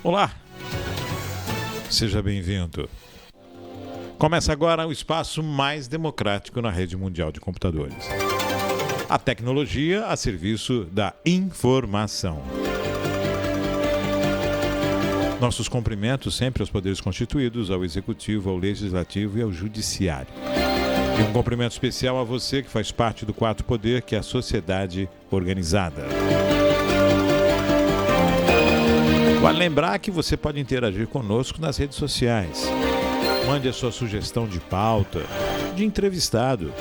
Olá, seja bem-vindo. Começa agora o espaço mais democrático na rede mundial de computadores. A tecnologia a serviço da informação. Nossos cumprimentos sempre aos poderes constituídos, ao Executivo, ao Legislativo e ao Judiciário. E um cumprimento especial a você que faz parte do quarto poder, que é a sociedade organizada. Vale lembrar que você pode interagir conosco nas redes sociais. Mande a sua sugestão de pauta, de entrevistado,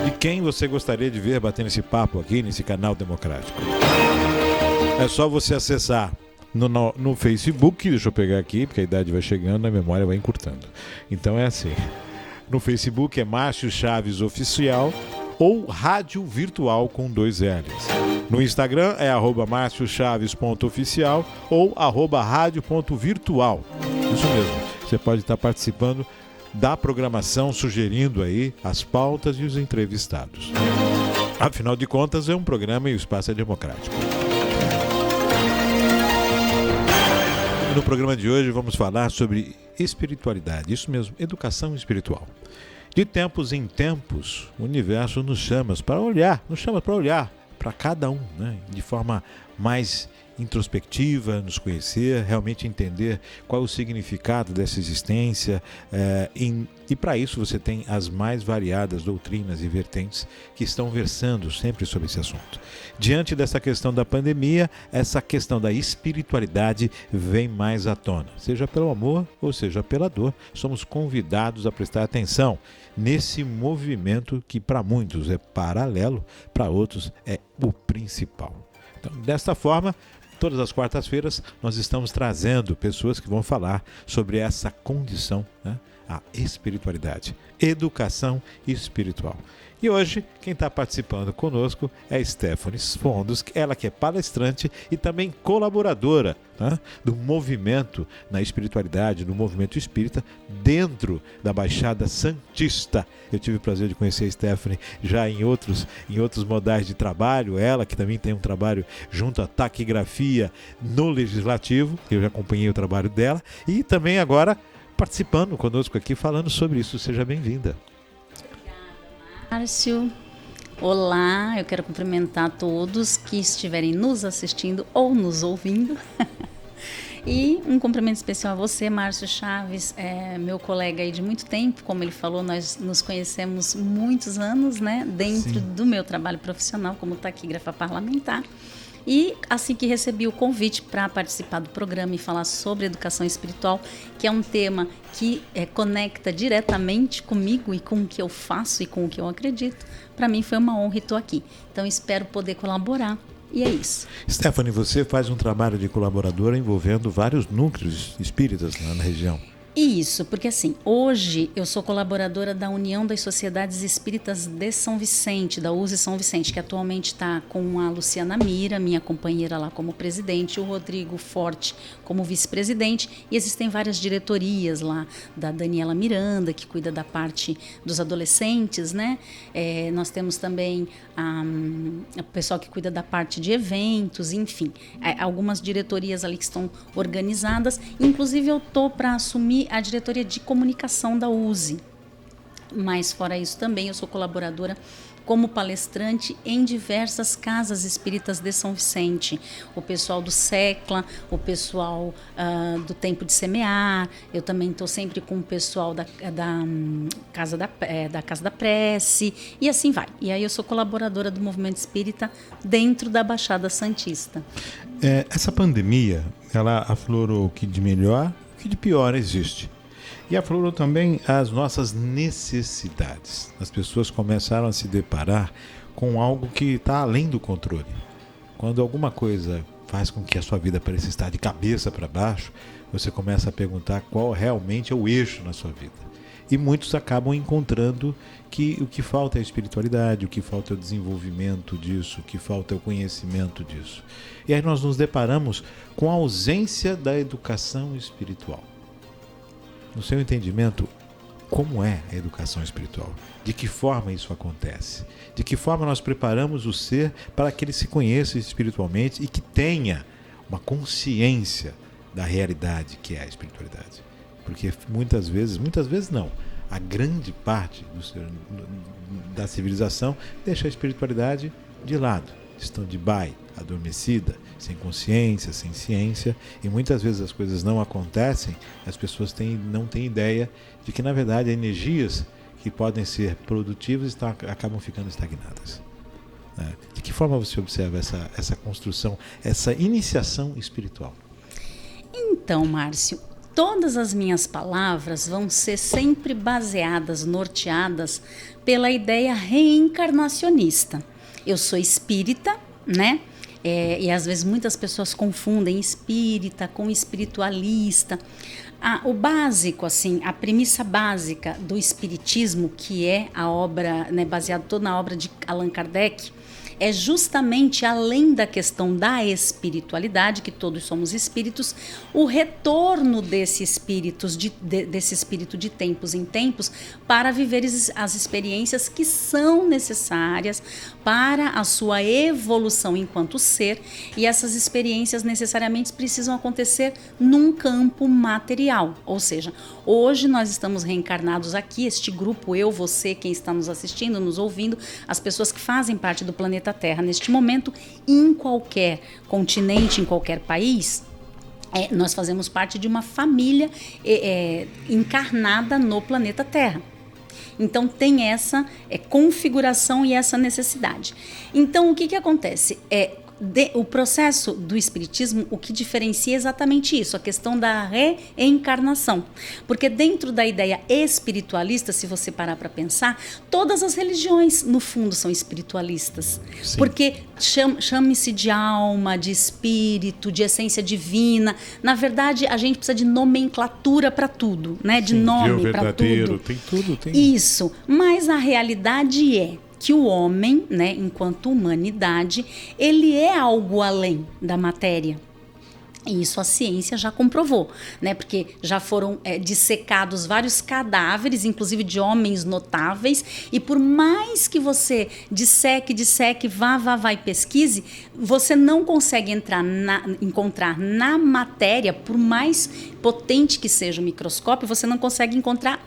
de quem você gostaria de ver batendo esse papo aqui nesse canal democrático. É só você acessar no Facebook, deixa eu pegar aqui, porque a idade vai chegando, a memória vai encurtando. Então é assim, no Facebook é Márcio Chaves Oficial ou Rádio Virtual com 2 L's. No Instagram é @marciochaves.oficial ou @radio.virtual. Isso mesmo, você pode estar participando da programação, sugerindo aí as pautas e os entrevistados. Afinal de contas, é um programa e o espaço é democrático. No programa de hoje vamos falar sobre espiritualidade, isso mesmo, educação espiritual. De tempos em tempos, o universo nos chama para olhar para cada um, né? De forma mais introspectiva, nos conhecer, realmente entender qual é o significado dessa existência, e para isso você tem as mais variadas doutrinas e vertentes que estão versando sempre sobre esse assunto. Diante dessa questão da pandemia, essa questão da espiritualidade vem mais à tona, seja pelo amor ou seja pela dor. Somos convidados a prestar atenção nesse movimento que para muitos é paralelo, para outros é o principal. Então, desta forma, todas as quartas-feiras nós estamos trazendo pessoas que vão falar sobre essa condição, né? A espiritualidade, educação espiritual. E hoje, quem está participando conosco é Stephanie Fondos, ela que é palestrante e também colaboradora, né, do movimento na espiritualidade, do movimento espírita, dentro da Baixada Santista. Eu tive o prazer de conhecer a Stephanie já em outros modais de trabalho, ela que também tem um trabalho junto à taquigrafia no Legislativo, eu já acompanhei o trabalho dela, e também agora participando conosco aqui, falando sobre isso. Seja bem-vinda. Márcio, olá, eu quero cumprimentar todos que estiverem nos assistindo ou nos ouvindo. E um cumprimento especial a você, Márcio Chaves, meu colega aí de muito tempo, como ele falou, nós nos conhecemos muitos anos, né, dentro do meu trabalho profissional como taquígrafa parlamentar. E assim que recebi o convite para participar do programa e falar sobre educação espiritual, que é um tema que conecta diretamente comigo e com o que eu faço e com o que eu acredito, para mim foi uma honra e estou aqui. Então espero poder colaborar. E é isso. Stephanie, você faz um trabalho de colaboradora envolvendo vários núcleos espíritas na região. Isso, porque assim, hoje eu sou colaboradora da União das Sociedades Espíritas de São Vicente, da USE São Vicente, que atualmente está com a Luciana Mira, minha companheira lá como presidente, o Rodrigo Forte como vice-presidente, e existem várias diretorias lá, da Daniela Miranda, que cuida da parte dos adolescentes, né? Nós temos também o pessoal que cuida da parte de eventos, enfim, algumas diretorias ali que estão organizadas, inclusive eu estou para assumir a diretoria de comunicação da USE. Mas fora isso também eu sou colaboradora como palestrante em diversas casas espíritas de São Vicente. O pessoal do SECLA, o pessoal do Tempo de Semear, eu também estou sempre com o pessoal da Casa da Prece, e assim vai. E aí eu sou colaboradora do movimento espírita dentro da Baixada Santista. Essa pandemia, ela aflorou o que de melhor, o que de pior existe. E aflorou também as nossas necessidades. As pessoas começaram a se deparar com algo que está além do controle. Quando alguma coisa faz com que a sua vida pareça estar de cabeça para baixo, você começa a perguntar qual realmente é o eixo na sua vida. E muitos acabam encontrando que o que falta é a espiritualidade, o que falta é o desenvolvimento disso, o que falta é o conhecimento disso. E aí nós nos deparamos com a ausência da educação espiritual. No seu entendimento, como é a educação espiritual? De que forma isso acontece? De que forma nós preparamos o ser para que ele se conheça espiritualmente e que tenha uma consciência da realidade que é a espiritualidade. Porque muitas vezes não, a grande parte da civilização deixa a espiritualidade de lado. Estão de bai, adormecida, sem consciência, sem ciência, e muitas vezes as coisas não acontecem, as pessoas não têm ideia de que, na verdade, energias que podem ser produtivas acabam ficando estagnadas. De que forma você observa essa construção, essa iniciação espiritual? Então, Márcio, todas as minhas palavras vão ser sempre baseadas, norteadas pela ideia reencarnacionista. Eu sou espírita, né? E às vezes muitas pessoas confundem espírita com espiritualista. O básico, assim, a premissa básica do espiritismo, que é a obra, né, baseada toda na obra de Allan Kardec, é justamente, além da questão da espiritualidade, que todos somos espíritos, o retorno desse espírito de tempos em tempos para viver as experiências que são necessárias para a sua evolução enquanto ser, e essas experiências necessariamente precisam acontecer num campo material, ou seja, hoje nós estamos reencarnados aqui, este grupo, eu, você, quem está nos assistindo, nos ouvindo, as pessoas que fazem parte do planeta Terra neste momento, em qualquer continente, em qualquer país, nós fazemos parte de uma família encarnada no planeta Terra. Então tem essa configuração e essa necessidade. Então o que acontece? O processo do espiritismo, o que diferencia é exatamente isso, a questão da reencarnação. Porque dentro da ideia espiritualista, se você parar para pensar, todas as religiões, no fundo, são espiritualistas. Sim. Porque chame-se de alma, de espírito, de essência divina. Na verdade, a gente precisa de nomenclatura para tudo, né? De nome para tudo. Tem tudo, tem. Isso. Mas a realidade é que o homem, né, enquanto humanidade, ele é algo além da matéria. E isso a ciência já comprovou, né? Porque já foram dissecados vários cadáveres, inclusive de homens notáveis, e por mais que você disseque, vá e pesquise, você não consegue encontrar na matéria, por mais potente que seja o microscópio, você não consegue encontrar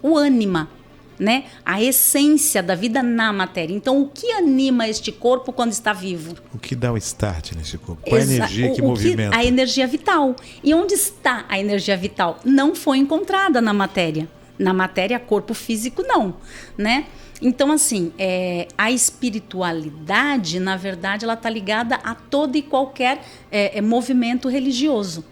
o ânima, né? A essência da vida na matéria. Então, o que anima este corpo quando está vivo? O que dá o start nesse corpo? Qual a energia que movimenta? A energia vital. E onde está a energia vital? Não foi encontrada na matéria. Na matéria, corpo físico, não, né? Então, assim, a espiritualidade, na verdade, ela está ligada a todo e qualquer movimento religioso.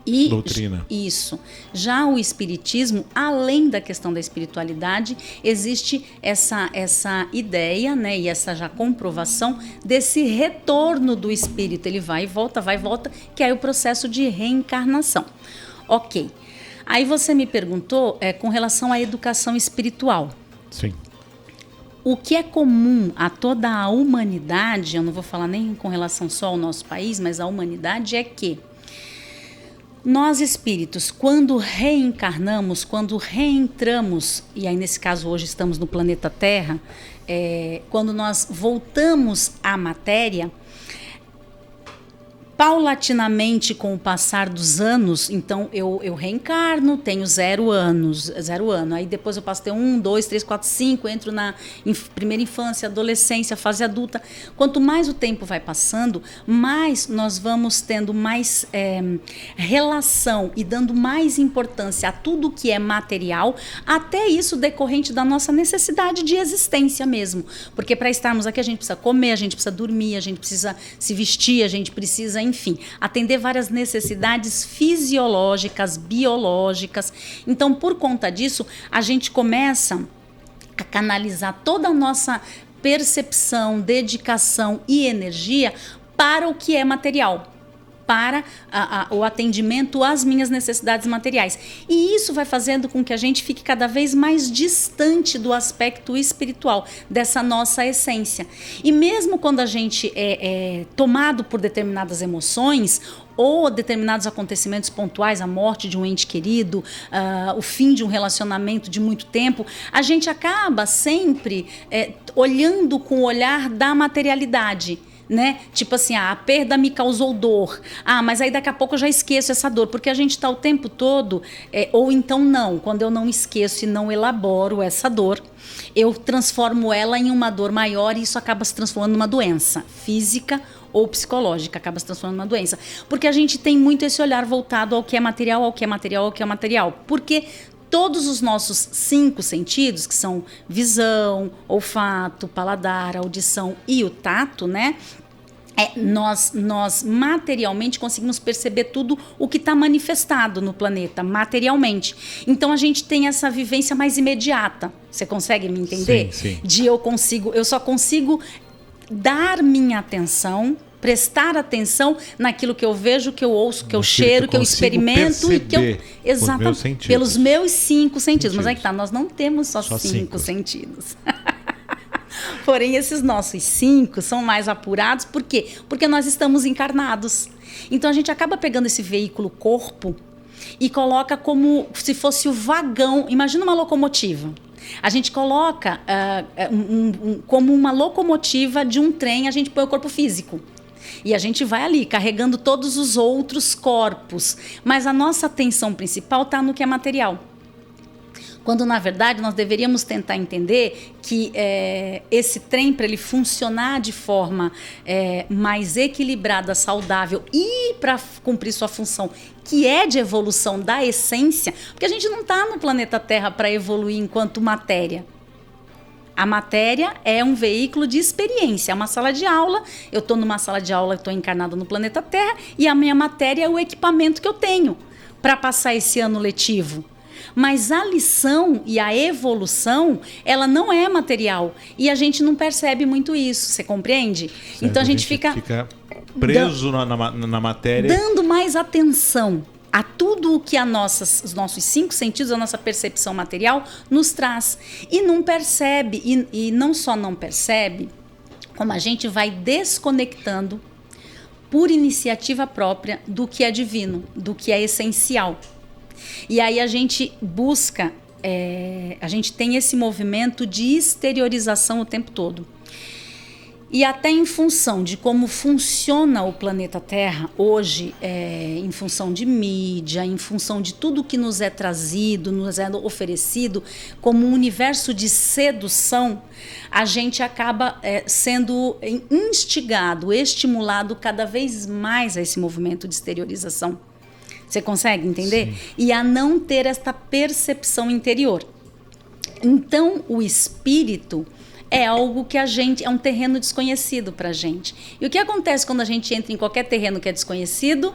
E doutrina. Isso. Já o espiritismo, além da questão da espiritualidade, existe essa ideia, né, e essa já comprovação desse retorno do espírito. Ele vai e volta, que é o processo de reencarnação. Ok. Aí você me perguntou com relação à educação espiritual. Sim. O que é comum a toda a humanidade, eu não vou falar nem com relação só ao nosso país, mas a humanidade, é que nós espíritos, quando reencarnamos, quando reentramos, e aí nesse caso hoje estamos no planeta Terra, quando nós voltamos à matéria, paulatinamente, com o passar dos anos, então eu reencarno, tenho 0 anos, aí depois eu passo a ter 1, 2, 3, 4, 5, entro na primeira infância, adolescência, fase adulta. Quanto mais o tempo vai passando, mais nós vamos tendo mais relação e dando mais importância a tudo que é material, até isso decorrente da nossa necessidade de existência mesmo. Porque para estarmos aqui a gente precisa comer, a gente precisa dormir, a gente precisa se vestir, a gente precisa, enfim, atender várias necessidades fisiológicas, biológicas. Então, por conta disso, a gente começa a canalizar toda a nossa percepção, dedicação e energia para o que é material, para o atendimento às minhas necessidades materiais. E isso vai fazendo com que a gente fique cada vez mais distante do aspecto espiritual, dessa nossa essência. E mesmo quando a gente é tomado por determinadas emoções ou determinados acontecimentos pontuais, a morte de um ente querido, o fim de um relacionamento de muito tempo, a gente acaba sempre olhando com o olhar da materialidade, né? Tipo assim, a perda me causou dor. Mas aí daqui a pouco eu já esqueço essa dor, porque a gente está o tempo todo, ou então não, quando eu não esqueço e não elaboro essa dor, eu transformo ela em uma dor maior e isso acaba se transformando numa doença física ou psicológica, acaba se transformando numa doença. Porque a gente tem muito esse olhar voltado ao que é material, ao que é material, ao que é material. Porque todos os nossos 5 sentidos, que são visão, olfato, paladar, audição e o tato, né? Nós materialmente conseguimos perceber tudo o que está manifestado no planeta, materialmente. Então a gente tem essa vivência mais imediata. Você consegue me entender? Sim, sim. Eu só consigo dar minha atenção, prestar atenção naquilo que eu vejo, que eu ouço, que eu cheiro, que eu experimento e que eu... Exatamente, pelos meus 5 sentidos. Mas aí que tá, nós não temos só 5 sentidos. Porém, esses nossos 5 são mais apurados. Por quê? Porque nós estamos encarnados. Então, a gente acaba pegando esse veículo corpo e coloca como se fosse o vagão. Imagina uma locomotiva. A gente coloca como uma locomotiva de um trem, a gente põe o corpo físico. E a gente vai ali carregando todos os outros corpos. Mas a nossa atenção principal está no que é material. Quando, na verdade, nós deveríamos tentar entender que esse trem, para ele funcionar de forma mais equilibrada, saudável e para cumprir sua função, que é de evolução da essência, porque a gente não está no planeta Terra para evoluir enquanto matéria. A matéria é um veículo de experiência, é uma sala de aula. Eu estou numa sala de aula, estou encarnada no planeta Terra e a minha matéria é o equipamento que eu tenho para passar esse ano letivo. Mas a lição e a evolução, ela não é material. E a gente não percebe muito isso, você compreende? Certo, então a gente fica preso na matéria. Dando mais atenção a tudo o que os nossos 5 sentidos, a nossa percepção material nos traz. E não percebe, e não só não percebe, como a gente vai desconectando por iniciativa própria do que é divino, do que é essencial. E aí a gente busca, a gente tem esse movimento de exteriorização o tempo todo. E até em função de como funciona o planeta Terra hoje, em função de mídia, em função de tudo que nos é trazido, nos é oferecido, como um universo de sedução, a gente acaba sendo instigado, estimulado cada vez mais a esse movimento de exteriorização. Você consegue entender? Sim. E a não ter esta percepção interior. Então, o espírito é algo que é um terreno desconhecido para a gente. E o que acontece quando a gente entra em qualquer terreno que é desconhecido?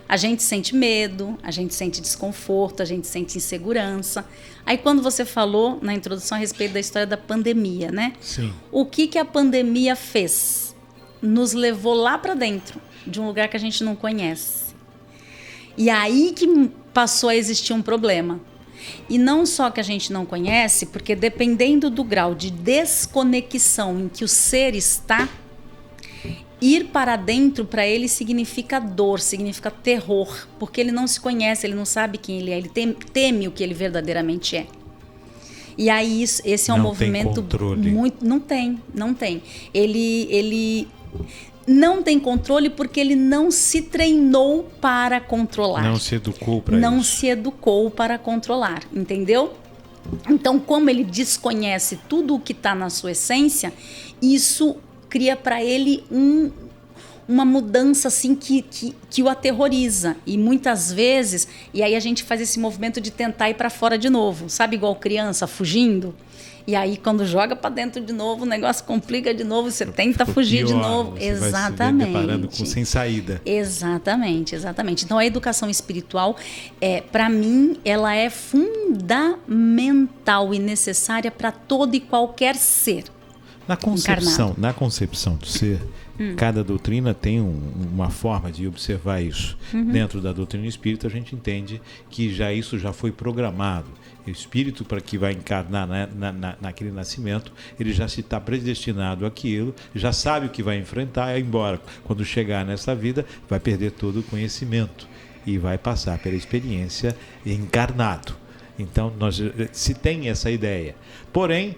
A gente sente medo, a gente sente desconforto, a gente sente insegurança. Aí quando você falou na introdução a respeito da história da pandemia, né? Sim. O que a pandemia fez? Nos levou lá para dentro, de um lugar que a gente não conhece. E aí que passou a existir um problema. E não só que a gente não conhece, porque dependendo do grau de desconexão em que o ser está, ir para dentro para ele significa dor, significa terror, porque ele não se conhece, ele não sabe quem ele é, ele teme o que ele verdadeiramente é. E aí esse é um movimento muito... Não tem. Ele não tem controle porque ele não se treinou para controlar. Não se educou para isso. Não se educou para controlar, entendeu? Então, como ele desconhece tudo o que está na sua essência, isso cria para ele uma mudança assim que o aterroriza. E muitas vezes, e aí a gente faz esse movimento de tentar ir para fora de novo, sabe, igual criança fugindo? E aí, quando joga para dentro de novo, o negócio complica de novo, você tenta fugir de novo. Exatamente. Vai se deparando sem saída. Exatamente. Então, a educação espiritual, para mim, ela é fundamental e necessária para todo e qualquer ser. Na concepção do ser, cada doutrina tem uma forma de observar isso. Dentro da doutrina espírita, a gente entende que isso já foi programado. O espírito, para que vai encarnar naquele nascimento, ele já se está predestinado àquilo, já sabe o que vai enfrentar, embora quando chegar nessa vida vai perder todo o conhecimento e vai passar pela experiência encarnado. Então, se tem essa ideia. Porém,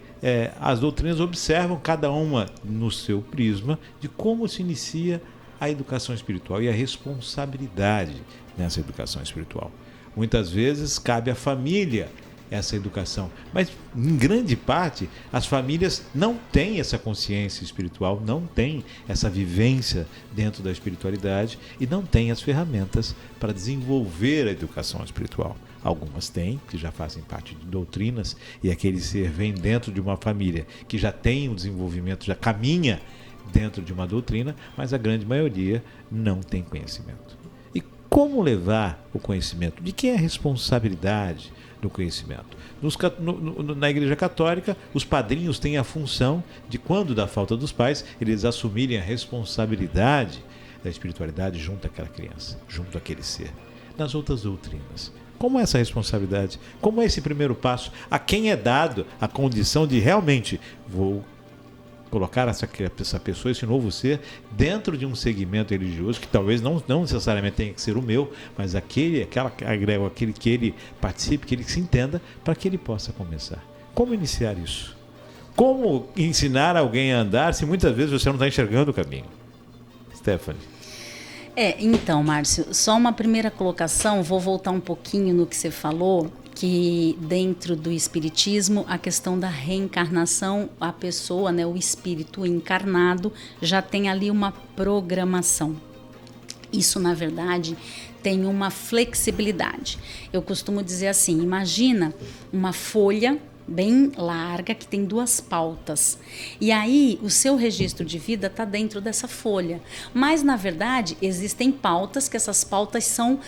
as doutrinas observam cada uma no seu prisma de como se inicia a educação espiritual e a responsabilidade nessa educação espiritual. Muitas vezes cabe à família essa educação, mas em grande parte as famílias não têm essa consciência espiritual, não têm essa vivência dentro da espiritualidade e não têm as ferramentas para desenvolver a educação espiritual. Algumas têm, que já fazem parte de doutrinas, e aquele ser vem dentro de uma família que já tem um desenvolvimento, já caminha dentro de uma doutrina, mas a grande maioria não tem conhecimento. E como levar o conhecimento? De quem é a responsabilidade do conhecimento? Na Igreja Católica, os padrinhos têm a função de, quando dá falta dos pais, eles assumirem a responsabilidade da espiritualidade junto àquela criança, junto àquele ser. Nas outras doutrinas, como é essa responsabilidade? Como é esse primeiro passo? A quem é dado a condição de realmente vou colocar essa pessoa, esse novo ser, dentro de um segmento religioso que talvez não necessariamente tenha que ser o meu, mas aquele que ele participe, que ele se entenda, para que ele possa começar. Como iniciar isso? Como ensinar alguém a andar se muitas vezes você não está enxergando o caminho? Stephanie. Então, Márcio, só uma primeira colocação, vou voltar um pouquinho no que você falou, que dentro do espiritismo, a questão da reencarnação, a pessoa, o espírito encarnado, já tem ali uma programação. Isso, na verdade, tem uma flexibilidade. Eu costumo dizer assim, imagina uma folha bem larga, que tem 2 pautas. E aí, o seu registro de vida está dentro dessa folha. Mas, na verdade, existem pautas, que essas pautas são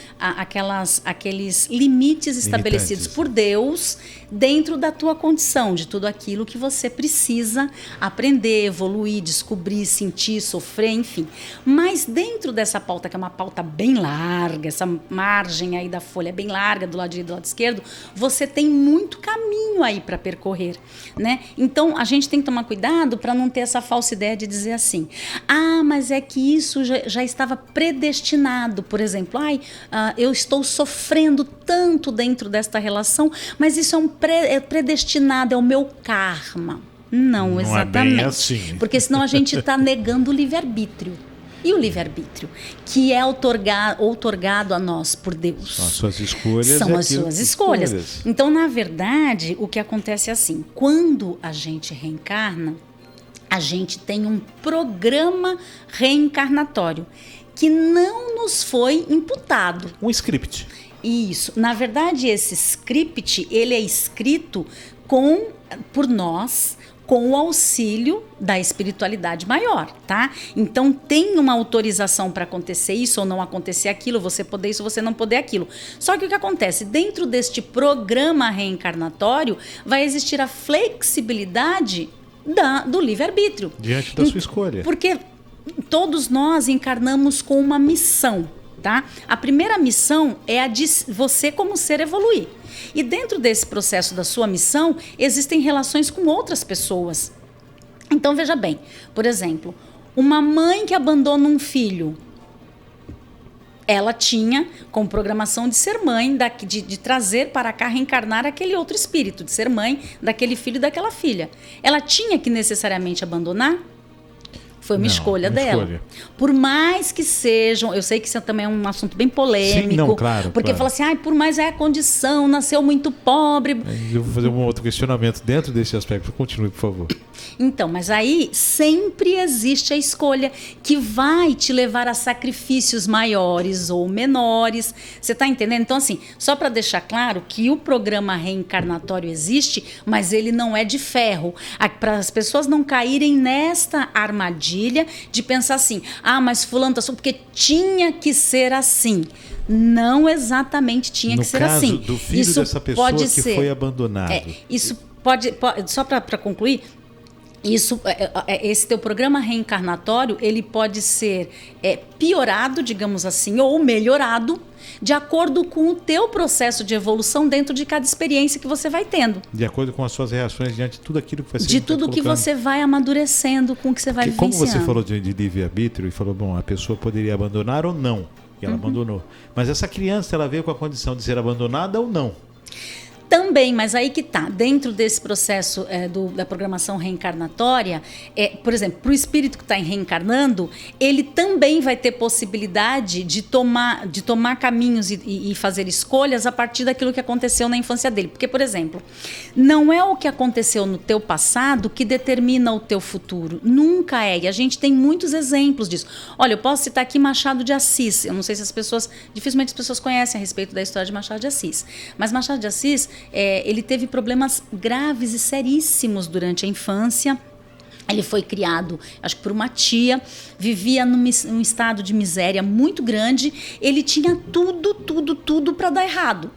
aqueles limites estabelecidos por Deus dentro da tua condição, de tudo aquilo que você precisa aprender, evoluir, descobrir, sentir, sofrer, enfim. Mas dentro dessa pauta, que é uma pauta bem larga, essa margem aí da folha é bem larga, do lado direito e do lado esquerdo, você tem muito caminho aí para percorrer, né? Então, a gente tem que tomar cuidado para não ter essa falsa ideia de dizer assim, mas é que isso já estava predestinado, por exemplo, eu estou sofrendo tanto dentro desta relação, mas isso é predestinado, é o meu karma. Não exatamente. É bem assim. Porque senão a gente está negando o livre-arbítrio. E o livre-arbítrio, que é outorgado a nós por Deus. São as suas escolhas. São as suas escolhas. Então, na verdade, o que acontece é assim, quando a gente reencarna, a gente tem um programa reencarnatório que não nos foi imputado. Um script. Isso. Na verdade, esse script, ele é escrito por nós, com o auxílio da espiritualidade maior, tá? Então, tem uma autorização para acontecer isso ou não acontecer aquilo, você poder isso, você não poder aquilo. Só que o que acontece? Dentro deste programa reencarnatório, vai existir a flexibilidade do livre-arbítrio. Diante da sua escolha. Porque todos nós encarnamos com uma missão, tá? A primeira missão é a de você como ser evoluir. E dentro desse processo da sua missão, existem relações com outras pessoas. Então, veja bem, por exemplo, uma mãe que abandona um filho, ela tinha como programação de ser mãe, de trazer para cá, reencarnar aquele outro espírito, de ser mãe daquele filho e daquela filha. Ela tinha que necessariamente abandonar? Foi uma escolha dela. Por mais que sejam, eu sei que isso também é um assunto bem polêmico. Sim, não, claro. Porque fala assim, por mais a condição, nasceu muito pobre. Eu vou fazer um outro questionamento dentro desse aspecto. Continue, por favor. Então, mas aí sempre existe a escolha que vai te levar a sacrifícios maiores ou menores. Você está entendendo? Então, assim, só para deixar claro que o programa reencarnatório existe, mas ele não é de ferro. Para as pessoas não caírem nesta armadilha de pensar assim, mas fulano tá só porque tinha que ser assim. Não exatamente tinha que ser assim. No caso do filho dessa pessoa que foi abandonado. Isso pode só para concluir, esse teu programa reencarnatório, ele pode ser piorado, digamos assim, ou melhorado, de acordo com o teu processo de evolução dentro de cada experiência que você vai tendo. De acordo com as suas reações diante de tudo aquilo que vai ser. De tudo que você vai amadurecendo, com o que você vai vivenciando. Como você falou de livre-arbítrio e falou, a pessoa poderia abandonar ou não, e ela abandonou. Mas essa criança, ela veio com a condição de ser abandonada ou não? Também, mas aí que tá, dentro desse processo da programação reencarnatória, por exemplo, para o espírito que está reencarnando, ele também vai ter possibilidade de tomar caminhos e fazer escolhas a partir daquilo que aconteceu na infância dele. Porque, por exemplo, não é o que aconteceu no teu passado que determina o teu futuro. Nunca é. E a gente tem muitos exemplos disso. Olha, eu posso citar aqui Machado de Assis. Eu não sei se dificilmente as pessoas conhecem a respeito da história de Machado de Assis. Mas Machado de Assis, ele teve problemas graves e seríssimos durante a infância. Ele foi criado, acho que por uma tia, vivia num estado de miséria muito grande. Ele tinha tudo para dar errado.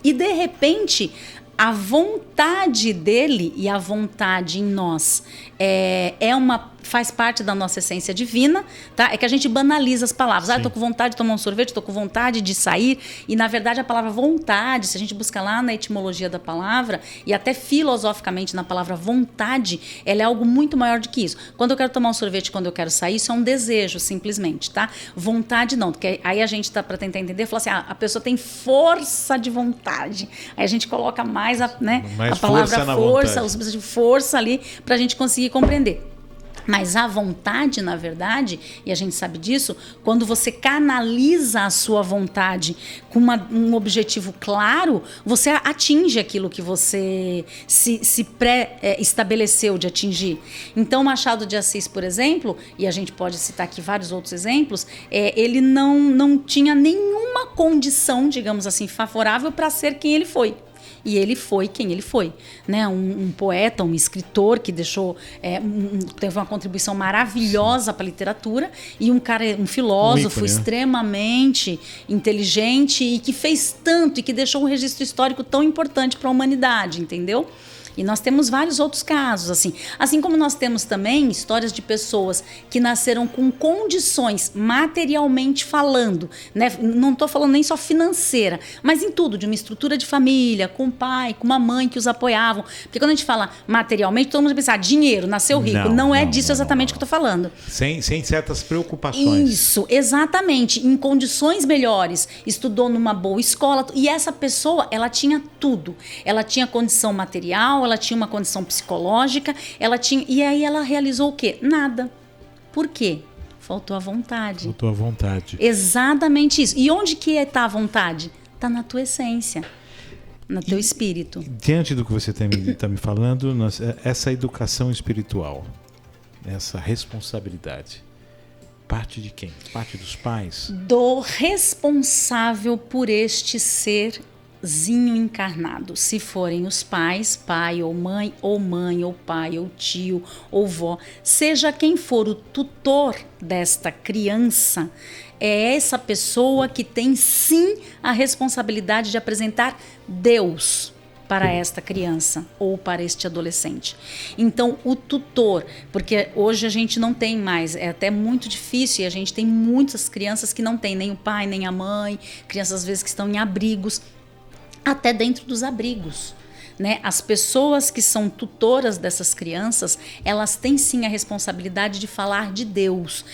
E, de repente, a vontade dele e a vontade em nós faz parte da nossa essência divina, tá? É que a gente banaliza as palavras. Eu tô com vontade de tomar um sorvete, tô com vontade de sair. E, na verdade, a palavra vontade, se a gente busca lá na etimologia da palavra, e até filosoficamente na palavra vontade, ela é algo muito maior do que isso. Quando eu quero tomar um sorvete, quando eu quero sair, isso é um desejo, simplesmente, tá? Vontade não, porque aí a gente tá, para tentar entender, fala assim, a pessoa tem força de vontade. Aí a gente coloca mais a palavra força, o substantivo força ali, pra gente conseguir compreender. Mas a vontade, na verdade, e a gente sabe disso, quando você canaliza a sua vontade com um objetivo claro, você atinge aquilo que você se pré-estabeleceu de atingir. Então, Machado de Assis, por exemplo, e a gente pode citar aqui vários outros exemplos, ele não tinha nenhuma condição, digamos assim, favorável para ser quem ele foi. E ele foi quem ele foi, né? Um poeta, um escritor que teve uma contribuição maravilhosa para a literatura, e um filósofo extremamente inteligente e que fez tanto e que deixou um registro histórico tão importante para a humanidade, entendeu? E nós temos vários outros casos, assim como nós temos também histórias de pessoas que nasceram com condições, materialmente falando, né? Não estou falando nem só financeira, mas em tudo, de uma estrutura de família, com um pai, com uma mãe que os apoiavam. Porque quando a gente fala materialmente, todo mundo pensa, dinheiro, nasceu rico. Não é disso exatamente que eu estou falando. Sem certas preocupações. Isso, exatamente. Em condições melhores, estudou numa boa escola, e essa pessoa, ela tinha tudo. Ela tinha condição material, ela tinha uma condição psicológica, e aí ela realizou o quê? Nada. Por quê? Faltou a vontade. Faltou a vontade. Exatamente isso. E onde que está a vontade? Está na tua essência, no teu espírito. Diante do que você está me falando, essa educação espiritual, essa responsabilidade, parte de quem? Parte dos pais? Do responsável por este ser encarnado, se forem os pais, pai ou mãe ou pai ou tio ou vó, seja quem for o tutor desta criança, é essa pessoa que tem sim a responsabilidade de apresentar Deus para esta criança ou para este adolescente. Então, o tutor, porque hoje a gente não tem mais, é até muito difícil, e a gente tem muitas crianças que não tem nem o pai, nem a mãe, crianças às vezes que estão em abrigos, até dentro dos abrigos, né? As pessoas que são tutoras dessas crianças, elas têm sim a responsabilidade de falar de Deus.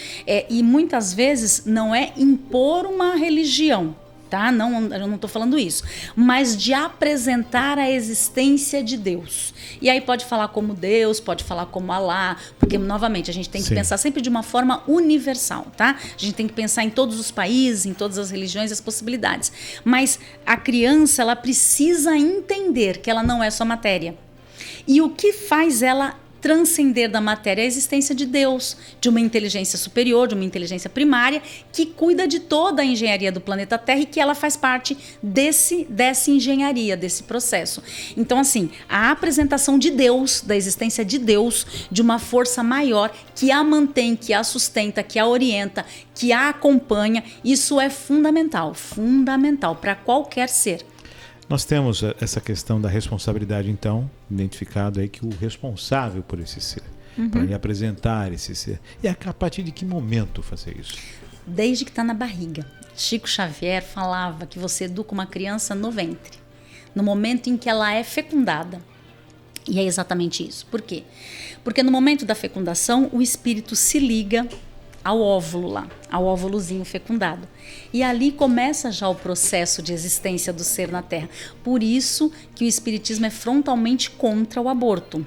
E muitas vezes não é impor uma religião, tá? Não, eu não estou falando isso, mas de apresentar a existência de Deus. E aí pode falar como Deus, pode falar como Alá, porque, novamente, a gente tem que pensar sempre de uma forma universal, tá? A gente tem que pensar em todos os países, em todas as religiões e as possibilidades. Mas a criança, ela precisa entender que ela não é só matéria. E o que faz ela transcender da matéria a existência de Deus, de uma inteligência superior, de uma inteligência primária, que cuida de toda a engenharia do planeta Terra e que ela faz parte dessa engenharia, desse processo. Então, assim, a apresentação de Deus, da existência de Deus, de uma força maior que a mantém, que a sustenta, que a orienta, que a acompanha, isso é fundamental para qualquer ser. Nós temos essa questão da responsabilidade, então, identificado aí que o responsável por esse ser, para lhe apresentar esse ser. E a partir de que momento fazer isso? Desde que está na barriga. Chico Xavier falava que você educa uma criança no ventre, no momento em que ela é fecundada. E é exatamente isso. Por quê? Porque no momento da fecundação, o espírito se liga ao óvulo lá, ao óvulozinho fecundado. E ali começa já o processo de existência do ser na Terra. Por isso que o Espiritismo é frontalmente contra o aborto.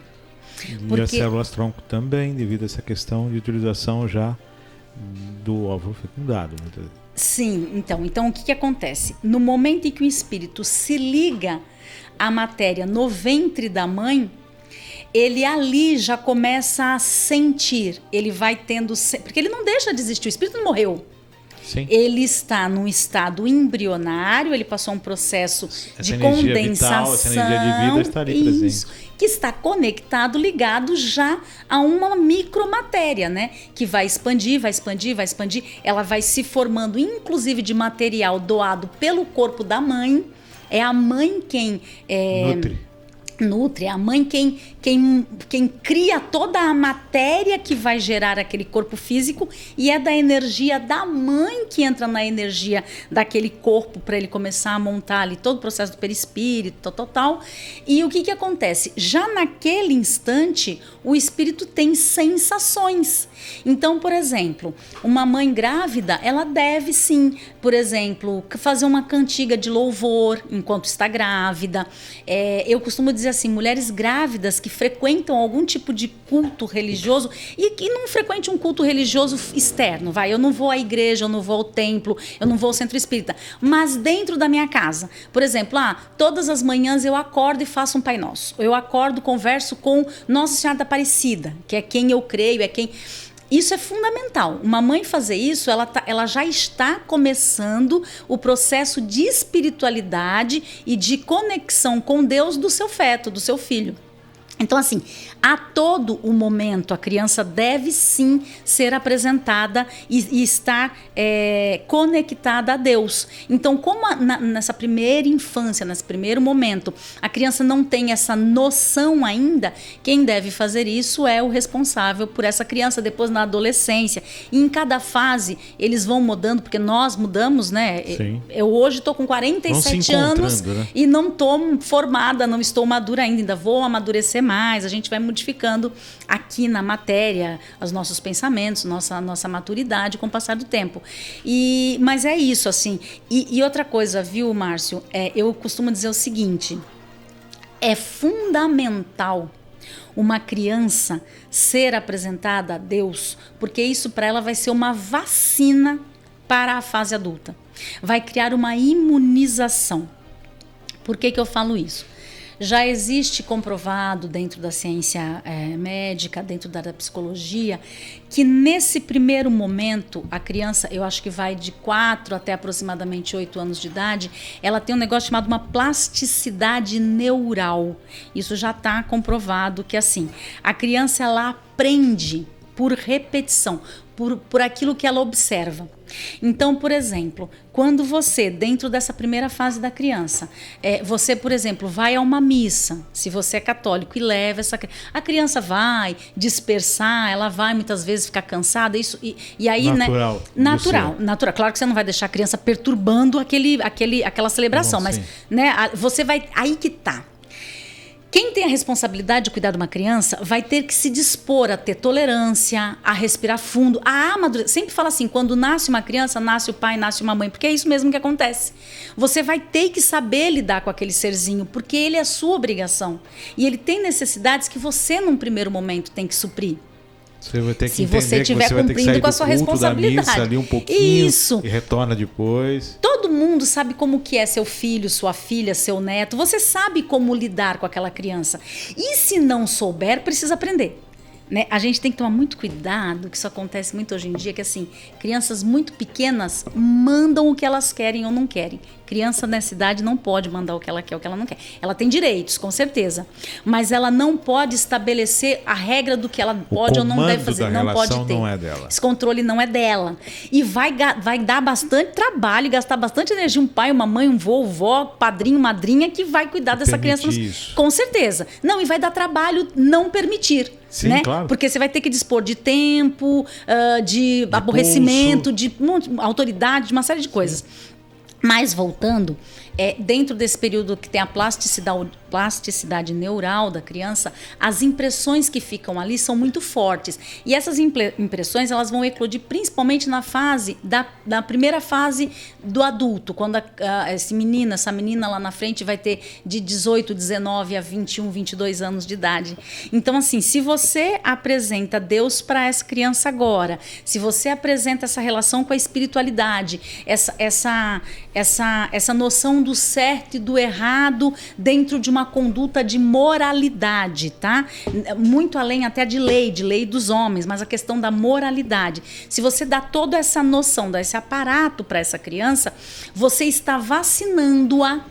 E as células-tronco também, devido a essa questão de utilização já do óvulo fecundado. Sim, então o que acontece? No momento em que o espírito se liga à matéria no ventre da mãe, ele ali já começa a sentir, ele vai tendo... Porque ele não deixa de existir, o espírito não morreu. Sim. Ele está num estado embrionário, ele passou um processo de condensação. Essa energia de vida está ali presente. Que está conectado, ligado já a uma micromatéria, né? Que vai expandir, vai expandir, vai expandir. Ela vai se formando, inclusive, de material doado pelo corpo da mãe. É a mãe quem... nutre, a mãe quem cria toda a matéria que vai gerar aquele corpo físico, e é da energia da mãe que entra na energia daquele corpo para ele começar a montar ali todo o processo do perispírito, tal. E o que acontece? Já naquele instante, o espírito tem sensações. Então, por exemplo, uma mãe grávida, ela deve sim, por exemplo, fazer uma cantiga de louvor enquanto está grávida. Eu costumo dizer assim, mulheres grávidas que frequentam algum tipo de culto religioso e que não frequente um culto religioso externo, eu não vou à igreja, eu não vou ao templo, eu não vou ao centro espírita, mas dentro da minha casa. Por exemplo, todas as manhãs eu acordo e faço um Pai Nosso. Eu acordo, converso com Nossa Senhora da Aparecida, que é quem eu creio, é quem... Isso é fundamental. Uma mãe fazer isso, ela já está começando o processo de espiritualidade e de conexão com Deus do seu feto, do seu filho. Então, assim, a todo o momento, a criança deve sim ser apresentada e estar conectada a Deus. Então, como nessa primeira infância, nesse primeiro momento, a criança não tem essa noção ainda, quem deve fazer isso é o responsável por essa criança depois na adolescência. E em cada fase, eles vão mudando, porque nós mudamos, né? Sim. Eu hoje estou com 47 anos, né? E não estou formada, não estou madura ainda vou amadurecer mais, a gente vai modificando aqui na matéria os nossos pensamentos, nossa maturidade com o passar do tempo. Mas é isso, assim. E outra coisa, viu, Márcio? Eu costumo dizer o seguinte, é fundamental uma criança ser apresentada a Deus, porque isso para ela vai ser uma vacina para a fase adulta. Vai criar uma imunização. Por que eu falo isso? Já existe comprovado dentro da ciência médica, dentro da psicologia, que nesse primeiro momento, a criança, eu acho que vai de 4 até aproximadamente 8 anos de idade, ela tem um negócio chamado uma plasticidade neural. Isso já está comprovado que, assim, a criança ela aprende por repetição, por aquilo que ela observa. Então, por exemplo, quando você, dentro dessa primeira fase da criança, você, por exemplo, vai a uma missa, se você é católico e leva a criança vai dispersar, ela vai muitas vezes ficar cansada, isso e aí, natural, né? Natural. Claro que você não vai deixar a criança perturbando aquela celebração, mas né, você vai, aí que tá. Quem tem a responsabilidade de cuidar de uma criança vai ter que se dispor a ter tolerância, a respirar fundo, a amadurecer. Sempre fala assim, quando nasce uma criança, nasce o pai, nasce uma mãe, porque é isso mesmo que acontece. Você vai ter que saber lidar com aquele serzinho, porque ele é a sua obrigação. E ele tem necessidades que você, num primeiro momento, tem que suprir. Você vai ter que se você estiver cumprindo com a sua responsabilidade. Missa, ali um pouquinho, isso. E retorna depois. Todo mundo sabe como que é seu filho, sua filha, seu neto. Você sabe como lidar com aquela criança. E se não souber, precisa aprender. Né? A gente tem que tomar muito cuidado, que isso acontece muito hoje em dia, que assim, crianças muito pequenas mandam o que elas querem ou não querem. Criança nessa idade não pode mandar o que ela quer ou o que ela não quer. Ela tem direitos, com certeza, mas ela não pode estabelecer a regra do que ela pode ou não deve fazer. Não pode ter. Não é dela. Esse controle não é dela. E vai dar bastante trabalho, gastar bastante energia, um pai, uma mãe, um vô, vó, padrinho, madrinha, que vai cuidar dessa criança. Isso. Com certeza. Não, e vai dar trabalho não permitir. Sim, né? Claro. Porque você vai ter que dispor de tempo, de aborrecimento, de autoridade, de uma série de coisas. Mas voltando, dentro desse período que tem a plasticidade plasticidade neural da criança, as impressões que ficam ali são muito fortes. E essas impressões elas vão eclodir principalmente na fase da primeira fase do adulto, quando essa menina lá na frente vai ter de 18, 19 a 21, 22 anos de idade. Então, assim, se você apresenta Deus para essa criança agora, se você apresenta essa relação com a espiritualidade, essa noção do certo e do errado dentro de uma conduta de moralidade, tá? Muito além até de lei dos homens, mas a questão da moralidade. Se você dá toda essa noção, dá esse aparato para essa criança, você está vacinando-a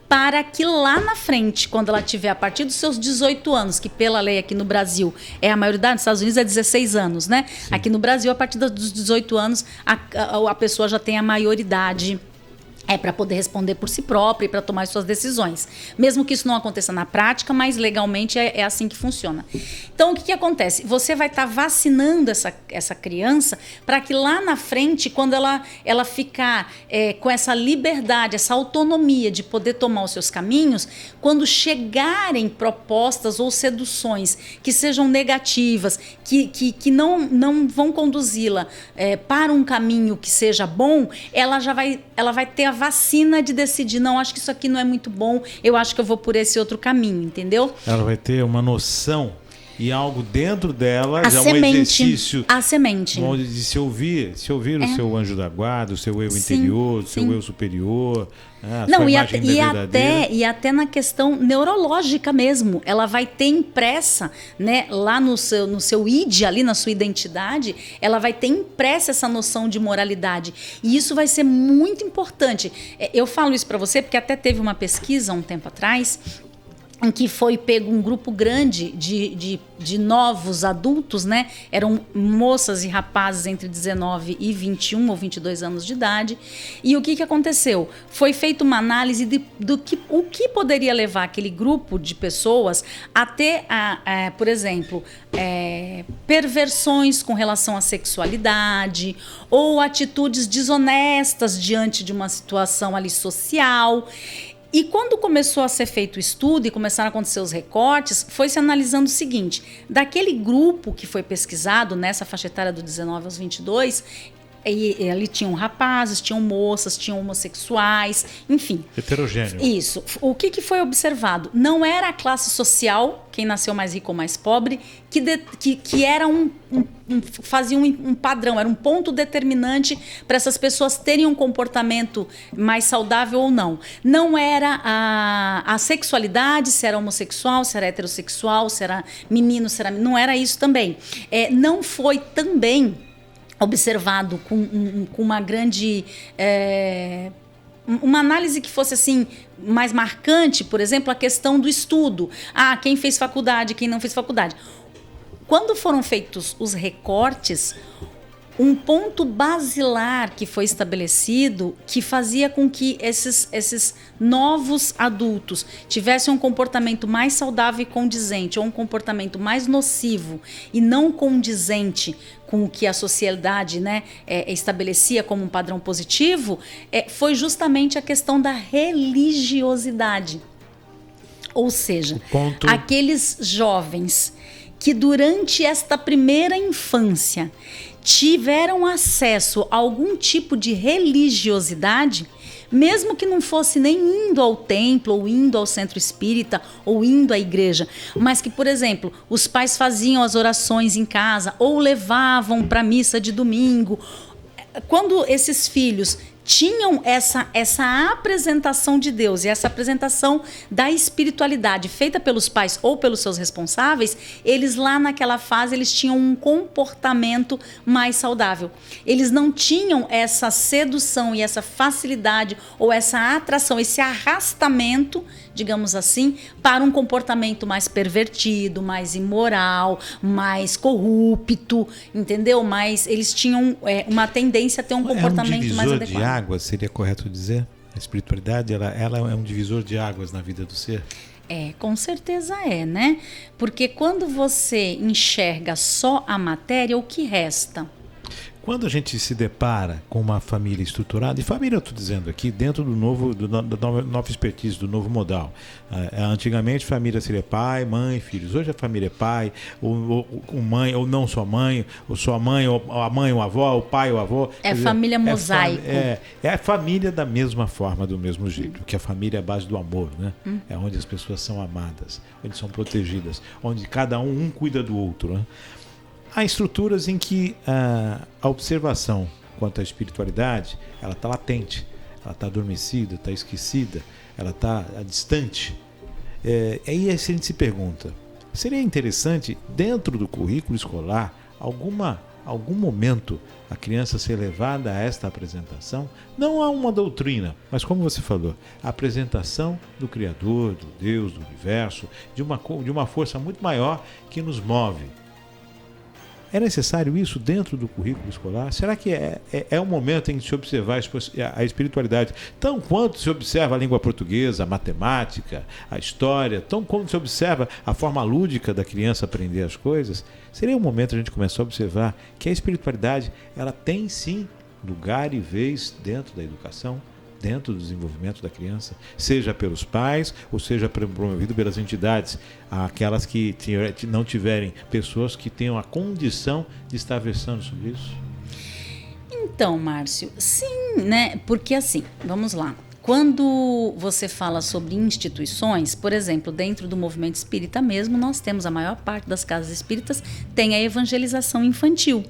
para que lá na frente, quando ela tiver a partir dos seus 18 anos, que pela lei aqui no Brasil é a maioridade, nos Estados Unidos é 16 anos, né? Sim. Aqui no Brasil, a partir dos 18 anos, a pessoa já tem a maioridade para poder responder por si própria e para tomar suas decisões. Mesmo que isso não aconteça na prática, mas legalmente é assim que funciona. Então, o que acontece? Você vai estar vacinando essa criança para que lá na frente, quando ela ficar com essa liberdade, essa autonomia de poder tomar os seus caminhos, quando chegarem propostas ou seduções que sejam negativas, que não vão conduzi-la para um caminho que seja bom, ela vai ter a vacina de decidir, não, acho que isso aqui não é muito bom, eu acho que eu vou por esse outro caminho, entendeu? Ela vai ter uma noção e algo dentro dela, já um exercício. A semente. De se ouvir o seu anjo da guarda, o seu eu interior, o seu eu superior. Não, e até na questão neurológica mesmo. Ela vai ter impressa, né, lá no seu id, ali na sua identidade, ela vai ter impressa essa noção de moralidade. E isso vai ser muito importante. Eu falo isso para você porque até teve uma pesquisa um tempo atrás em que foi pego um grupo grande de novos adultos, né? Eram moças e rapazes entre 19 e 21 ou 22 anos de idade. E o que aconteceu? Foi feita uma análise o que poderia levar aquele grupo de pessoas a ter, por exemplo, perversões com relação à sexualidade ou atitudes desonestas diante de uma situação ali social. E quando começou a ser feito o estudo e começaram a acontecer os recortes, foi se analisando o seguinte: daquele grupo que foi pesquisado nessa faixa etária do 19 aos 22, e ali tinham rapazes, tinham moças, tinham homossexuais, enfim. Heterogêneo. Isso. O que foi observado? Não era a classe social, quem nasceu mais rico ou mais pobre, que era fazia um padrão, era um ponto determinante para essas pessoas terem um comportamento mais saudável ou não. Não era a sexualidade, se era homossexual, se era heterossexual, se era menino, se era... Não era isso também. Não foi também observado com uma grande... uma análise que fosse assim mais marcante, por exemplo, a questão do estudo. Quem fez faculdade, quem não fez faculdade. Quando foram feitos os recortes, um ponto basilar que foi estabelecido que fazia com que esses novos adultos tivessem um comportamento mais saudável e condizente, ou um comportamento mais nocivo e não condizente com o que a sociedade, né, estabelecia como um padrão positivo, foi justamente a questão da religiosidade. Ou seja, aqueles jovens que durante esta primeira infância tiveram acesso a algum tipo de religiosidade, mesmo que não fosse nem indo ao templo, ou indo ao centro espírita, ou indo à igreja, mas que, por exemplo, os pais faziam as orações em casa, ou levavam para a missa de domingo. Quando esses filhos tinham essa apresentação de Deus e essa apresentação da espiritualidade feita pelos pais ou pelos seus responsáveis, eles lá naquela fase eles tinham um comportamento mais saudável. Eles não tinham essa sedução e essa facilidade ou essa atração, esse arrastamento, digamos assim, para um comportamento mais pervertido, mais imoral, mais corrupto, entendeu? Mas eles tinham uma tendência a ter um comportamento mais adequado. De águas, seria correto dizer? A espiritualidade, ela é um divisor de águas na vida do ser? Com certeza né? Porque quando você enxerga só a matéria, o que resta? Quando a gente se depara com uma família estruturada, e família eu estou dizendo aqui, dentro da nova expertise, do novo modal. Antigamente família seria pai, mãe, filhos. Hoje a família é pai, ou mãe, ou não só mãe, ou só mãe, ou a mãe, ou a avó, o pai, ou a avó. É família mosaico. É a família da mesma forma, do mesmo jeito, que a família é a base do amor, né? É onde as pessoas são amadas, onde são protegidas, onde cada um cuida do outro, né? Há estruturas em que a observação quanto à espiritualidade, ela está latente, ela está adormecida, está esquecida, ela está distante. Aí a gente se pergunta, seria interessante, dentro do currículo escolar, algum momento a criança ser levada a esta apresentação? Não a uma doutrina, mas como você falou, a apresentação do Criador, do Deus, do universo, de uma força muito maior que nos move. É necessário isso dentro do currículo escolar? Será que é um momento em que se observar a espiritualidade tão quanto se observa a língua portuguesa, a matemática, a história, tão quanto se observa a forma lúdica da criança aprender as coisas? Seria um momento a gente começar a observar que a espiritualidade ela tem sim lugar e vez dentro da educação, dentro do desenvolvimento da criança, seja pelos pais ou seja promovido pelas entidades, aquelas que não tiverem pessoas que tenham a condição de estar versando sobre isso? Então, Márcio, sim, né? Porque assim, vamos lá. Quando você fala sobre instituições, por exemplo, dentro do movimento espírita mesmo, nós temos a maior parte das casas espíritas tem a evangelização infantil.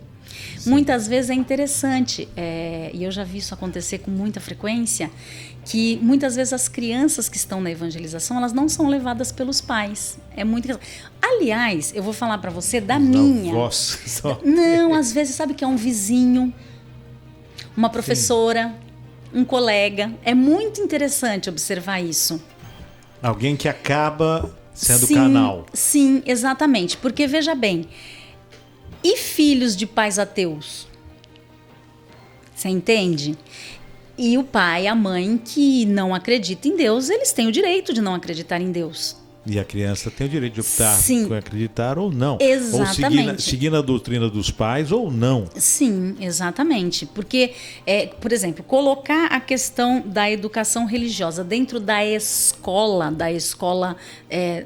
Sim. Muitas vezes é interessante, e eu já vi isso acontecer com muita frequência, que muitas vezes as crianças que estão na evangelização, elas não são levadas pelos pais. É muito. Aliás, eu vou falar para você da minha. Nossa. Não, às vezes sabe que é um vizinho, uma professora, um colega. É muito interessante observar isso. Alguém que acaba sendo canal. Sim, exatamente. Porque veja bem. E filhos de pais ateus? Você entende? E o pai e a mãe que não acreditam em Deus, eles têm o direito de não acreditar em Deus. E a criança tem o direito de optar por acreditar ou não. Exatamente. Ou seguir a doutrina dos pais ou não. Sim, exatamente. Porque, por exemplo, colocar a questão da educação religiosa dentro da escola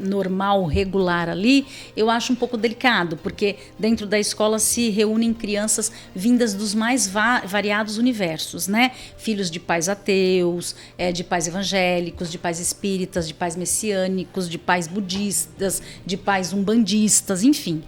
normal, regular ali, eu acho um pouco delicado, porque dentro da escola se reúnem crianças vindas dos mais variados universos, né? Filhos de pais ateus, de pais evangélicos, de pais espíritas, de pais messiânicos, de pais budistas, de pais umbandistas, enfim.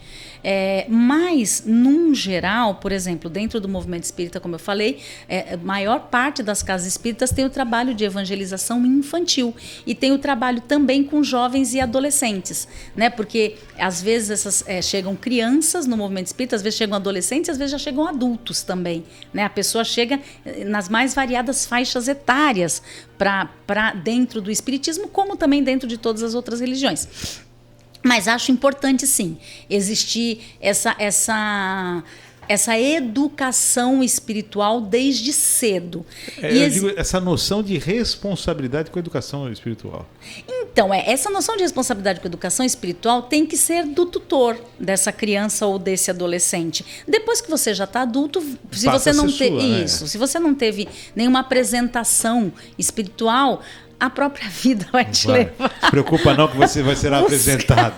Mas, num geral, por exemplo, dentro do movimento espírita, como eu falei, a maior parte das casas espíritas tem o trabalho de evangelização infantil e tem o trabalho também com jovens e adolescentes, né? Porque às vezes chegam crianças no movimento espírita, às vezes chegam adolescentes, às vezes já chegam adultos também, né? A pessoa chega nas mais variadas faixas etárias para dentro do espiritismo, como também dentro de todas as outras religiões. Mas acho importante, sim, existir essa educação espiritual desde cedo. Eu digo essa noção de responsabilidade com a educação espiritual. Então, essa noção de responsabilidade com a educação espiritual tem que ser do tutor dessa criança ou desse adolescente. Depois que você já está adulto, se você não teve nenhuma apresentação espiritual, a própria vida vai te levar. Não se preocupa não que você vai ser apresentado.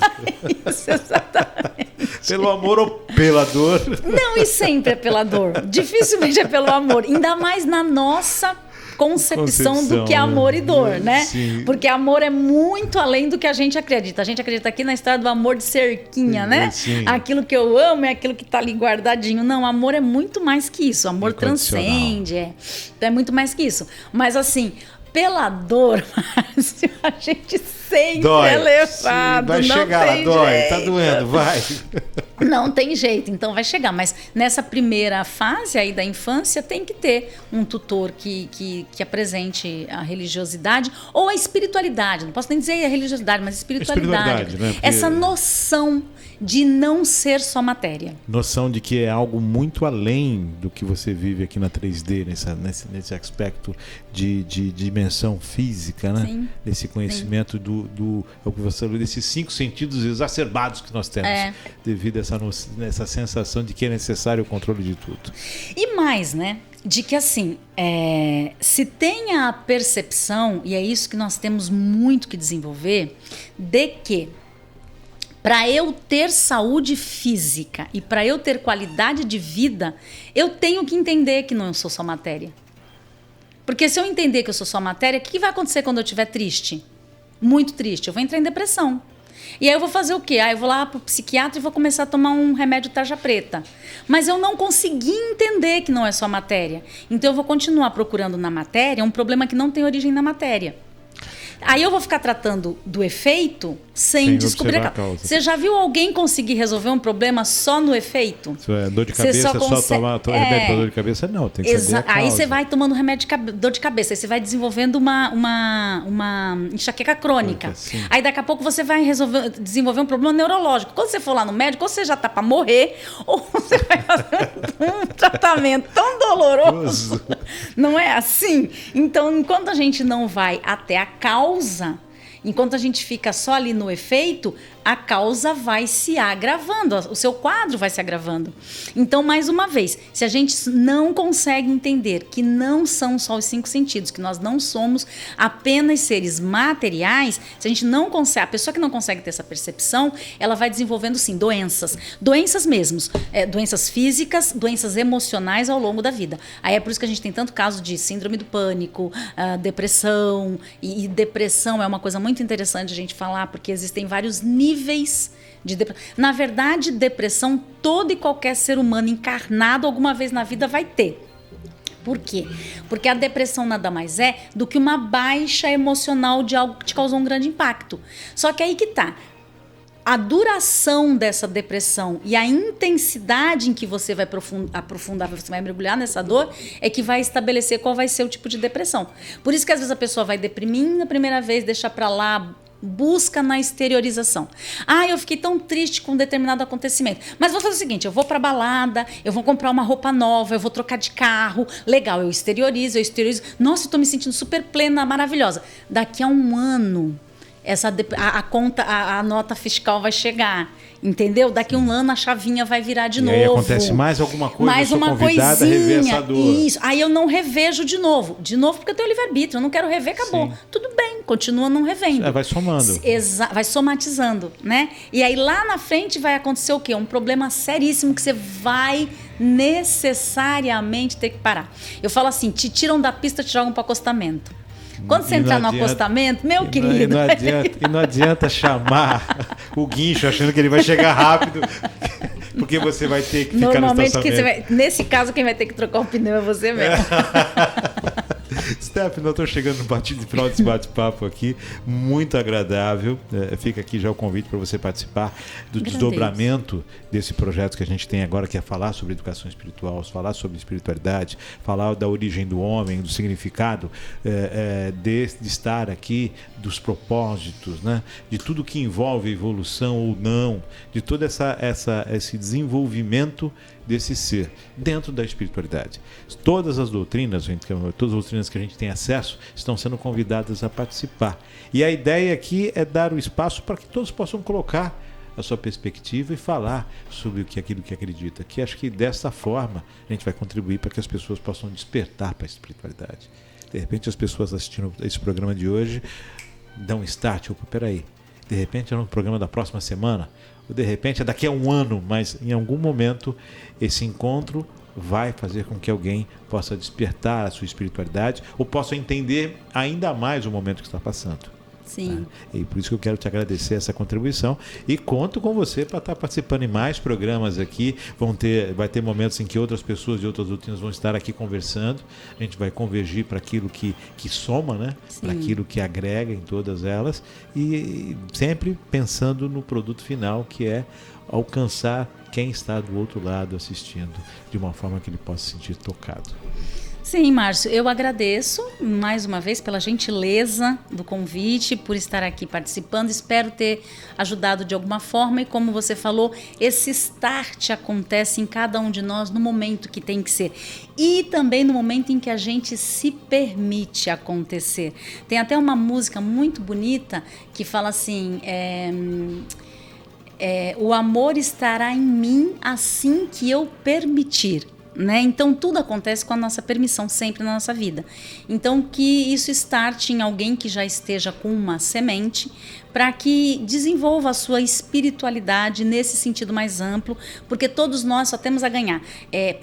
Isso, exatamente. Pelo amor ou pela dor? Não, e sempre é pela dor. Dificilmente é pelo amor. Ainda mais na nossa concepção do que é amor e dor, né? Sim. Porque amor é muito além do que a gente acredita. A gente acredita aqui na história do amor de cerquinha, né? Sim. Aquilo que eu amo é aquilo que está ali guardadinho. Não, amor é muito mais que isso. Amor transcende. Então é muito mais que isso. Mas assim, pela dor, Márcio, a gente sempre é levado. Vai chegar lá, dói, tá doendo, vai. Não tem jeito, então vai chegar. Mas nessa primeira fase aí da infância tem que ter um tutor que apresente a religiosidade ou a espiritualidade. Não posso nem dizer a religiosidade, mas a espiritualidade. Né? Porque essa noção de não ser só matéria. Noção de que é algo muito além do que você vive aqui na 3D, nesse aspecto de dimensão física, né? Sim, desse conhecimento do o que você falou, desses 5 sentidos exacerbados que nós temos devido a nessa sensação de que é necessário o controle de tudo. E mais, né? De que assim, se tem a percepção, e é isso que nós temos muito que desenvolver, de que para eu ter saúde física e para eu ter qualidade de vida, eu tenho que entender que não sou só matéria. Porque se eu entender que eu sou só matéria, o que vai acontecer quando eu estiver triste? Muito triste. Eu vou entrar em depressão. E aí eu vou fazer o quê? Eu vou lá pro psiquiatra e vou começar a tomar um remédio tarja preta. Mas eu não consegui entender que não é só matéria. Então eu vou continuar procurando na matéria um problema que não tem origem na matéria. Aí eu vou ficar tratando do efeito sem descobrir a causa. Você já viu alguém conseguir resolver um problema só no efeito? Dor de cabeça, só tomar remédio para dor de cabeça? Não, tem que saber a causa. Aí você vai tomando remédio de dor de cabeça, aí você vai desenvolvendo uma enxaqueca crônica. Aí daqui a pouco você vai desenvolver um problema neurológico. Quando você for lá no médico, ou você já está para morrer, ou você vai fazer um tratamento tão doloroso. Não é assim? Então, enquanto a gente não vai até a causa, enquanto a gente fica só ali no efeito, a causa vai se agravando, o seu quadro vai se agravando. Então, mais uma vez, se a gente não consegue entender que não são só os 5 sentidos, que nós não somos apenas seres materiais, se a gente não consegue, a pessoa que não consegue ter essa percepção, ela vai desenvolvendo, sim, doenças mesmos, doenças físicas, doenças emocionais ao longo da vida. Aí é por isso que a gente tem tanto caso de síndrome do pânico, depressão, e depressão é uma coisa muito interessante a gente falar, porque existem vários níveis de depressão. Na verdade, depressão todo e qualquer ser humano encarnado alguma vez na vida vai ter. Por quê? Porque a depressão nada mais é do que uma baixa emocional de algo que te causou um grande impacto. Só que aí que tá. A duração dessa depressão e a intensidade em que você vai aprofundar, você vai mergulhar nessa dor, é que vai estabelecer qual vai ser o tipo de depressão. Por isso que às vezes a pessoa vai deprimir na primeira vez, deixa pra lá, busca na exteriorização. Eu fiquei tão triste com um determinado acontecimento. Mas vou fazer o seguinte, eu vou pra balada, eu vou comprar uma roupa nova, eu vou trocar de carro. Legal, eu exteriorizo. Nossa, eu tô me sentindo super plena, maravilhosa. Daqui a um ano, a nota fiscal vai chegar. Entendeu? Daqui a um ano a chavinha vai virar de novo. E aí acontece mais alguma coisa, mais uma coisinha, a rever essa dor. Isso. Aí eu não revejo de novo. De novo porque eu tenho livre-arbítrio. Eu não quero rever, acabou. Sim. Tudo bem, continua não revendo. Vai somando. Vai somatizando, né? E aí lá na frente vai acontecer o quê? Um problema seríssimo que você vai necessariamente ter que parar. Eu falo assim, te tiram da pista, te jogam para o acostamento. Quando você entrar no acostamento, meu querido... E não adianta chamar o guincho achando que ele vai chegar rápido, porque você vai ter que ficar no estacionamento. Nesse caso, quem vai ter que trocar o pneu é você mesmo. Steph, nós estamos chegando no final desse bate-papo aqui, muito agradável. Fica aqui já o convite para você participar do desdobramento desse projeto que a gente tem agora, que é falar sobre educação espiritual, falar sobre espiritualidade, falar da origem do homem, do significado de estar aqui, dos propósitos, né? De tudo que envolve evolução ou não, de todo esse desenvolvimento desse ser dentro da espiritualidade. Todas as doutrinas que a gente tem acesso estão sendo convidadas a participar. E a ideia aqui é dar o espaço para que todos possam colocar a sua perspectiva e falar sobre aquilo que acredita. Que acho que dessa forma a gente vai contribuir para que as pessoas possam despertar para a espiritualidade. De repente as pessoas assistindo esse programa de hoje dão um start. Opa, peraí. De repente é no programa da próxima semana, ou de repente é daqui a um ano, mas em algum momento esse encontro vai fazer com que alguém possa despertar a sua espiritualidade ou possa entender ainda mais o momento que está passando. Sim. E por isso que eu quero te agradecer essa contribuição e conto com você para estar participando em mais programas aqui. Vai ter momentos em que outras pessoas de outras doutrinas vão estar aqui conversando. A gente vai convergir para aquilo que soma, né? Para aquilo que agrega em todas elas e sempre pensando no produto final, que é alcançar quem está do outro lado assistindo de uma forma que ele possa se sentir tocado. Sim, Márcio, eu agradeço mais uma vez pela gentileza do convite, por estar aqui participando. Espero ter ajudado de alguma forma e, como você falou, esse start acontece em cada um de nós no momento que tem que ser e também no momento em que a gente se permite acontecer. Tem até uma música muito bonita que fala assim... o amor estará em mim assim que eu permitir. Né? Então tudo acontece com a nossa permissão sempre na nossa vida. Então que isso starte em alguém que já esteja com uma semente, para que desenvolva a sua espiritualidade nesse sentido mais amplo, porque todos nós só temos a ganhar.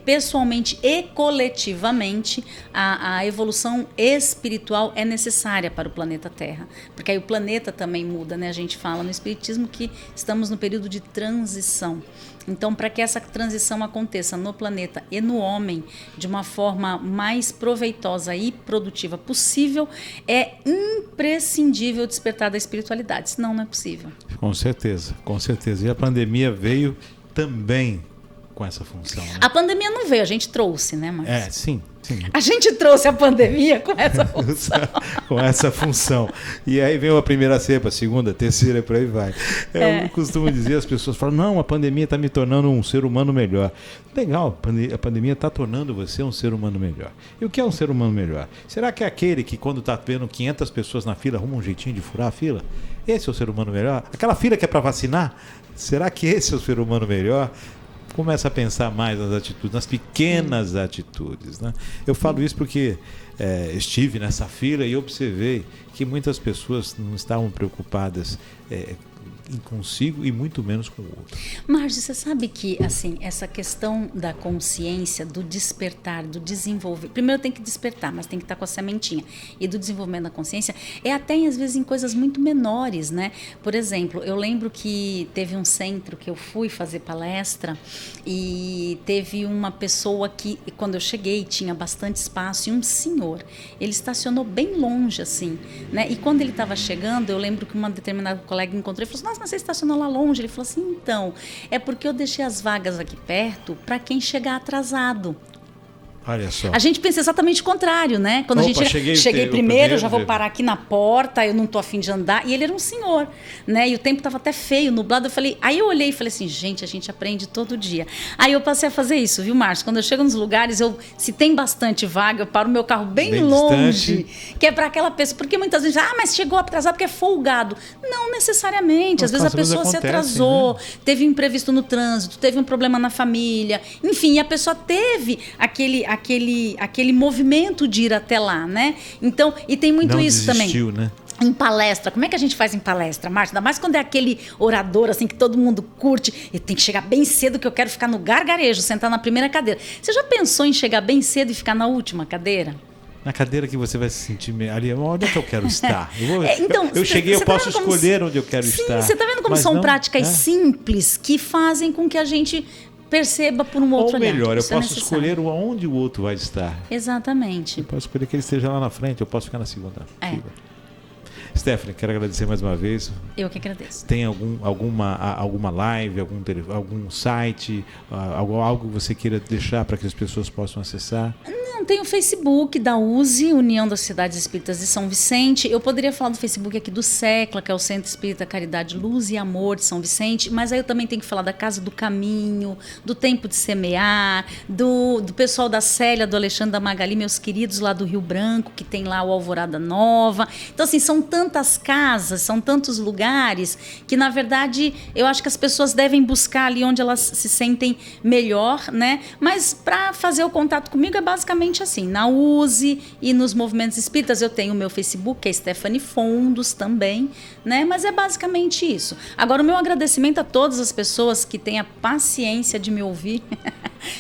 Pessoalmente e coletivamente, a evolução espiritual é necessária para o planeta Terra, porque aí o planeta também muda, né? A gente fala no Espiritismo que estamos no período de transição. Então, para que essa transição aconteça no planeta e no homem de uma forma mais proveitosa e produtiva possível, é imprescindível despertar da espiritualidade, senão não é possível. Com certeza, com certeza. E a pandemia veio também com essa função. Né? A pandemia não veio, a gente trouxe, né, Márcio? Sim. A gente trouxe a pandemia com essa função. Com essa função. E aí vem a primeira cepa, a segunda, a terceira, por aí vai. Eu costumo dizer, as pessoas falam, não, a pandemia está me tornando um ser humano melhor. Legal, a pandemia está tornando você um ser humano melhor. E o que é um ser humano melhor? Será que é aquele que quando está vendo 500 pessoas na fila, arruma um jeitinho de furar a fila? Esse é o ser humano melhor? Aquela fila que é para vacinar? Será que esse é o ser humano melhor? Começa a pensar mais nas atitudes, nas pequenas atitudes. Né? Eu falo isso porque estive nessa fila e observei que muitas pessoas não estavam preocupadas consigo e muito menos com o outro. Márcio, você sabe que assim, essa questão da consciência, do despertar, do desenvolver, primeiro tem que despertar, mas tem que estar com a sementinha, e do desenvolvimento da consciência é até às vezes em coisas muito menores, né? Por exemplo, eu lembro que teve um centro que eu fui fazer palestra e teve uma pessoa que, quando eu cheguei, tinha bastante espaço, e um senhor, ele estacionou bem longe assim, né? E quando ele estava chegando, eu lembro que uma determinada colega encontrou e falou assim, nossa, mas você estacionou lá longe? Ele falou assim, então, é porque eu deixei as vagas aqui perto para quem chegar atrasado. Olha só. A gente pensa exatamente o contrário, né? Quando a gente cheguei primeiro, eu já vou parar aqui na porta, eu não tô afim de andar. E ele era um senhor, né? E o tempo estava até feio, nublado. Aí eu olhei e falei assim, gente, a gente aprende todo dia. Aí eu passei a fazer isso, viu, Márcio? Quando eu chego nos lugares, se tem bastante vaga, eu paro o meu carro bem longe, distante. Que é para aquela pessoa. Porque muitas vezes, mas chegou atrasado porque é folgado. Não necessariamente. Às vezes a pessoa se atrasou, né? Teve um imprevisto no trânsito, teve um problema na família. Enfim, a pessoa teve aquele movimento de ir até lá, né? Então, e tem muito isso desistiu, também. Né? Em palestra, como é que a gente faz em palestra, Márcia? Ainda mais quando é aquele orador, assim, que todo mundo curte. E tem que chegar bem cedo, que eu quero ficar no gargarejo, sentar na primeira cadeira. Você já pensou em chegar bem cedo e ficar na última cadeira? Na cadeira que você vai se sentir ali, onde é que eu quero estar? Então, eu cheguei, eu posso escolher onde eu quero estar. Você está vendo como são práticas simples que fazem com que a gente perceba por um outro olhar. Ou melhor, eu posso escolher onde o outro vai estar. Exatamente. Eu posso escolher que ele esteja lá na frente, eu posso ficar na segunda fila. Stephanie, quero agradecer mais uma vez. Eu que agradeço. Tem alguma live, algum site, algo que você queira deixar para que as pessoas possam acessar? Não, tem o Facebook da USE, União das Sociedades Espíritas de São Vicente. Eu poderia falar do Facebook aqui do SECLA, que é o Centro Espírita Caridade, Luz e Amor de São Vicente, mas aí eu também tenho que falar da Casa do Caminho, do Tempo de Semear, do pessoal da Célia, do Alexandre, da Magali, meus queridos lá do Rio Branco, que tem lá o Alvorada Nova. Então, assim, são tantas casas, são tantos lugares, que, na verdade, eu acho que as pessoas devem buscar ali onde elas se sentem melhor, né? Mas, para fazer o contato comigo, é basicamente assim, na USE e nos movimentos espíritas. Eu tenho o meu Facebook, que é Stephanie Fondos também, né? Mas é basicamente isso. Agora, o meu agradecimento a todas as pessoas que têm a paciência de me ouvir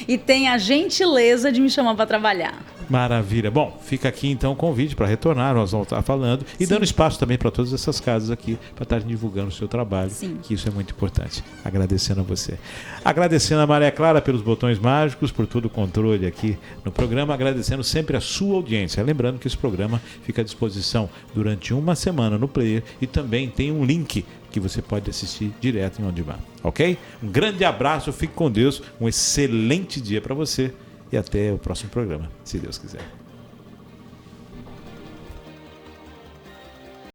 e têm a gentileza de me chamar para trabalhar. Maravilha. Bom, fica aqui então o convite para retornar, nós vamos estar falando e dando espaço também para todas essas casas aqui para estarem divulgando o seu trabalho, que isso é muito importante. Agradecendo a você. Agradecendo a Maria Clara pelos botões mágicos, por todo o controle aqui no programa, agradecendo sempre a sua audiência. Lembrando que esse programa fica à disposição durante uma semana no Player e também tem um link que você pode assistir direto em On Demand, ok? Um grande abraço, fique com Deus, um excelente dia para você. E até o próximo programa, se Deus quiser.